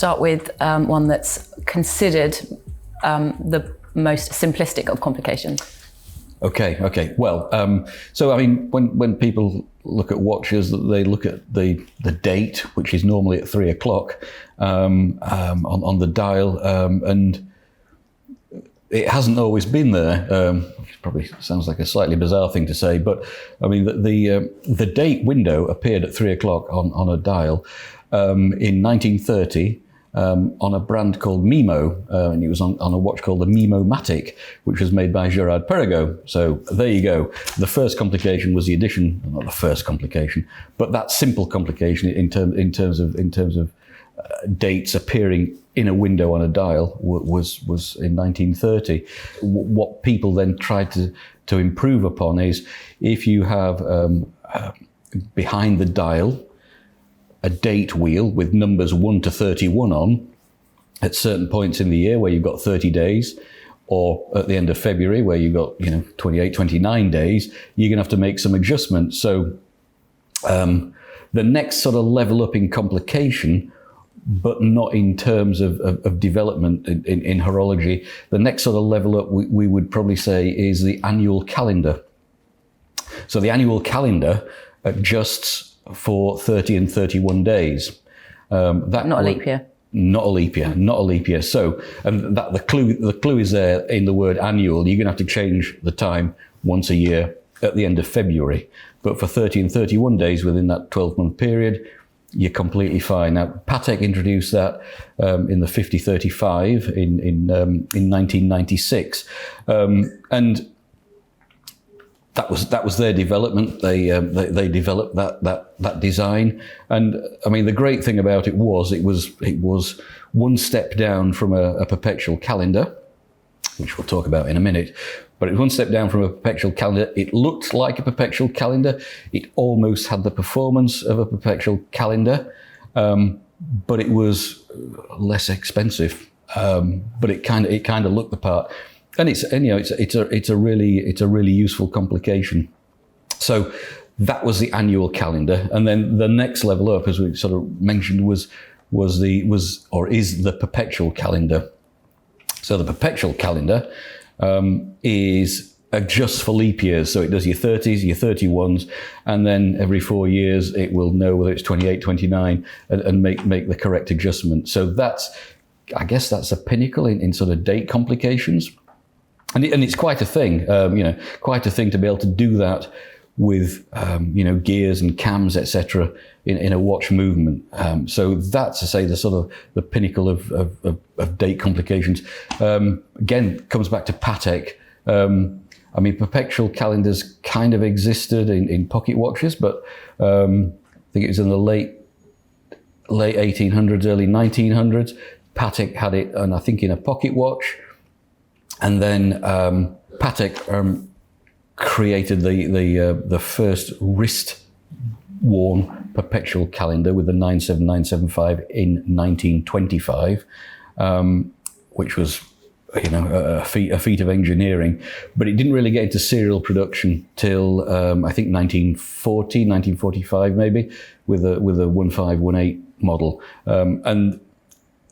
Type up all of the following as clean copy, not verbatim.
start with one that's considered the most simplistic of complications. Okay. Well, so I mean, when people look at watches, they look at the date, which is normally at 3 o'clock on the dial, and it hasn't always been there. Which probably sounds like a slightly bizarre thing to say, but I mean, the date window appeared at 3 o'clock on a dial in 1930. On a brand called Mimo, and it was on a watch called the Mimo-Matic, which was made by Gerard Perregaux. So there you go. The first complication was the addition, not the first complication, but that simple complication in terms of dates appearing in a window on a dial was in 1930. What people then tried to improve upon is if you have behind the dial a date wheel with numbers 1 to 31 on at certain points in the year where you've got 30 days, or at the end of February where you've got 28, 29 days, you're going to have to make some adjustments. So the next sort of level up in complication, but not in terms of development in horology, the next sort of level up we would probably say is the annual calendar. So the annual calendar adjusts for 30 and 31 days. Not a leap year. Not a leap year. So, and that the clue is there in the word annual. You're going to have to change the time once a year at the end of February. But for 30 and 31 days within that 12-month period, you're completely fine. Now, Patek introduced that in the 5035 in 1996, and that was their development. They developed that design, and I mean the great thing about it was one step down from a perpetual calendar, which we'll talk about in a minute. But it was one step down from a perpetual calendar. It looked like a perpetual calendar. It almost had the performance of a perpetual calendar, but it was less expensive. But it kind of looked the part. And it's a really useful complication. So that was the annual calendar, and then the next level up, as we sort of mentioned, is the perpetual calendar. So the perpetual calendar is adjusts for leap years. So it does your 30s, your 31s, and then every 4 years it will know whether it's 28, 29, and make the correct adjustment. So I guess that's a pinnacle in sort of date complications. And it's quite a thing, quite a thing to be able to do that with, gears and cams, etc., in a watch movement. So that's, to say, the sort of the pinnacle of date complications. Again, comes back to Patek. I mean, perpetual calendars kind of existed in pocket watches, but I think it was in the late 1800s, early 1900s. Patek had it, and I think in a pocket watch. And then Patek created the first wrist-worn perpetual calendar with the 97975 in 1925, which was a feat of engineering. But it didn't really get into serial production till I think 1945 maybe, with a 1518 model, and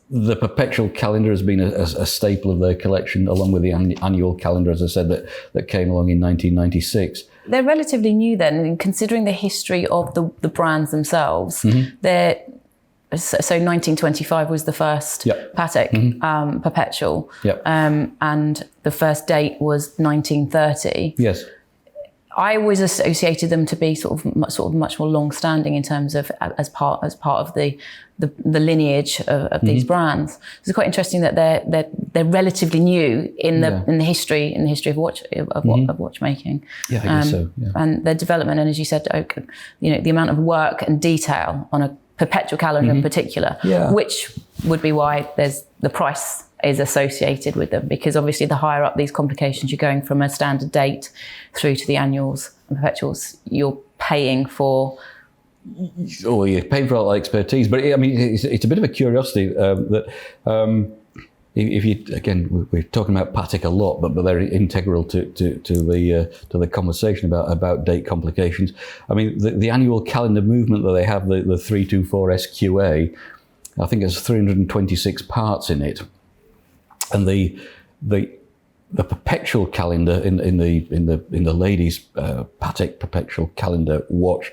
the perpetual calendar has been a staple of their collection, along with the annual calendar, as I said, that came along in 1996. They're relatively new then, considering the history of the brands themselves. Mm-hmm. So 1925 was the first Patek perpetual, and the first date was 1930. Yes. I always associated them to be sort of much more long-standing in terms of as part of the lineage of these brands. It's quite interesting that they're relatively new in the history of watchmaking. Yeah, I guess so. Yeah. And their development, and as you said, the amount of work and detail on a perpetual calendar in particular, which would be why there's the price is associated with them, because obviously the higher up these complications you're going, from a standard date through to the annuals and perpetuals, you're paying for. Oh, you're paying for all that expertise, but I mean, it's a bit of a curiosity that if you, again, we're talking about Patek a lot, but they're integral to the conversation about date complications. I mean, the annual calendar movement that they have, the 324 SQA. I think there's 326 parts in it, and the Perpetual Calendar in the ladies' Patek Perpetual Calendar watch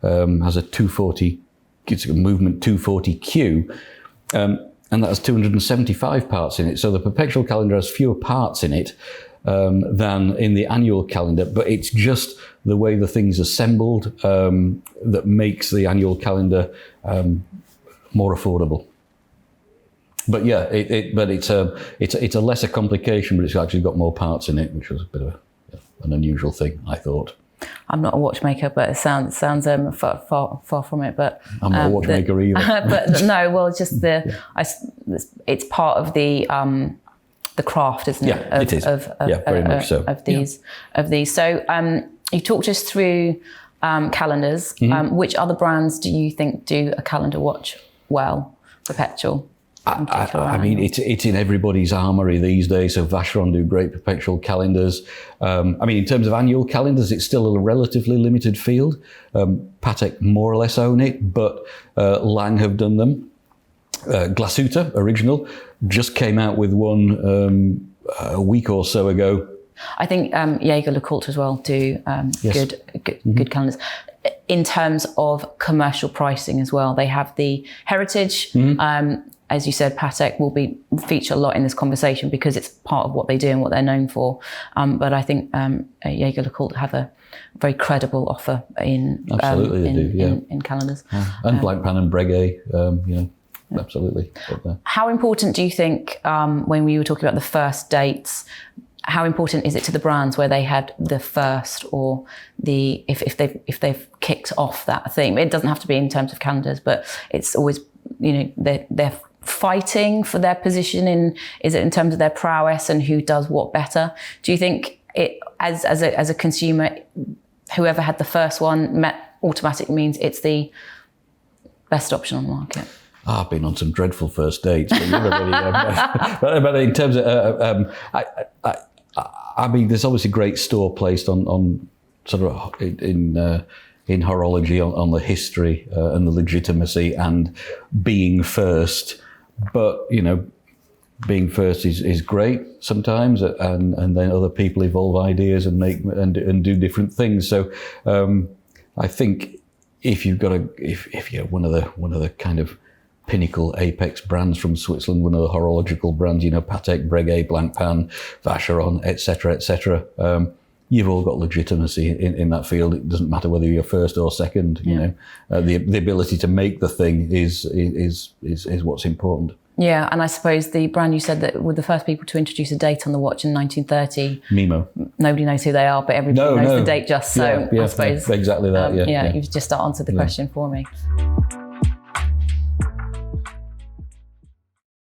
has a 240, it's a movement 240Q, and that has 275 parts in it. So the Perpetual Calendar has fewer parts in it than in the annual calendar, but it's just the way the thing's assembled that makes the annual calendar more affordable. But yeah, it's a lesser complication, but it's actually got more parts in it, which was a bit of an unusual thing, I thought. I'm not a watchmaker, but it sounds far from it. But I'm not a watchmaker either. But no, well, just it's part of the craft, isn't it? Yeah, it is. Very much so. Of these. So you talked us through calendars. Mm-hmm. Which other brands do you think do a calendar watch well? Perpetual. I mean, it's in everybody's armoury these days. So Vacheron do great Perpetual Calendars. I mean, in terms of annual calendars, it's still a relatively limited field. Patek more or less own it, but Lang have done them. Glasuta, original, just came out with one a week or so ago. I think Jaeger-LeCoultre as well do Yes. good calendars. In terms of commercial pricing as well, they have the Heritage. Mm-hmm. As you said, Patek will feature a lot in this conversation because it's part of what they do and what they're known for. But I think Jaeger-LeCoultre have a very credible offer in calendars. And Blancpain and Breguet, absolutely. How important do you think, when we were talking about the first dates, how important is it to the brands where they had the first or the if they've kicked off that theme? It doesn't have to be in terms of calendars, but it's always they're fighting for their position is it in terms of their prowess and who does what better? Do you think it as a consumer, whoever had the first one automatically means it's the best option on the market? I've been on some dreadful first dates, but never really. But in terms of, I mean, there's obviously great store placed on sort of in horology on the history and the legitimacy and being first. But being first is great sometimes, and then other people evolve ideas and make and do different things. So I think if you've got if you're one of the kind of pinnacle apex brands from Switzerland, one of the horological brands, Patek, Breguet, Blancpain, Vacheron, etc., you've all got legitimacy in that field. It doesn't matter whether you're first or second. The ability to make the thing is what's important. Yeah, and I suppose the brand you said that were the first people to introduce a date on the watch in 1930. Mimo. Nobody knows who they are, but everybody knows the date just so. Yeah, I suppose exactly that. you've just answered the question for me.